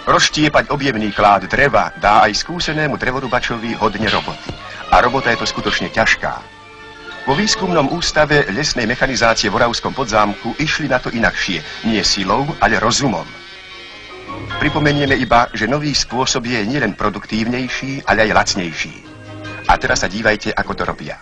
Rozštiepať objemný klád dreva dá aj skúsenému drevorubačovi hodne roboty. A robota je to skutočne ťažká. Vo výskumnom ústave lesnej mechanizácie v Oravskom Podzámku išli na to inakšie. Nie silou, ale rozumom. Pripomenieme iba, že nový spôsob je nielen produktívnejší, ale aj lacnejší. A teraz sa dívajte, ako to robia.